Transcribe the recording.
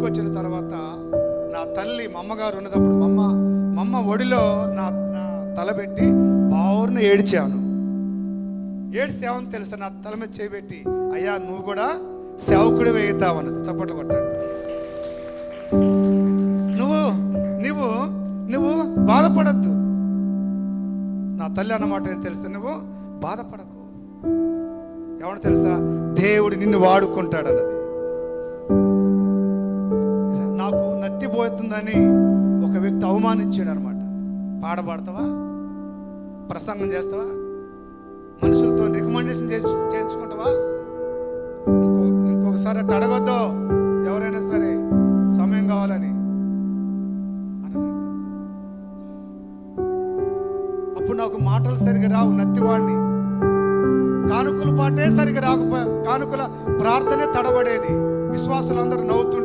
వచ్చిన తర్వాత నా తల్లి మా అమ్మగారు ఉన్నదప్పుడు మా అమ్మ ఒడిలో నా తల పెట్టి బావుర్ని ఏడ్చాను. ఏడ్చేవని తెలుసా, నా తల మీద చేయబెట్టి, అయ్యా నువ్వు కూడా సేవకుడు వేగుతావు అన్నది. చప్పట్లు కొట్టండి. నువ్వు బాధపడద్దు. నా తల్లి అన్నమాట ఏం తెలుసా, నువ్వు బాధపడకు. ఎవరు తెలుసా, దేవుడు నిన్ను వాడుకుంటాడు అన్నది. నాకు నత్తిపోతుందని ఒక వ్యక్తి అవమానించాడు అనమాట. పాట పాడతావా, ప్రసంగం చేస్తావా, మనుషులతో రికమెండేషన్ చేయించుకుంటావా, ఇంకొకసారి అట్లా అడగొద్దు ఎవరైనా సరే, సమయం కావాలని. అప్పుడు నాకు మాటలు సరిగా రావు, నత్తివాడిని. కానుకల పాటే సరిగా రాకపోయా, కానుకల ప్రార్థనే తడబడేది. విశ్వాసులందరూ నవ్వుతుంటే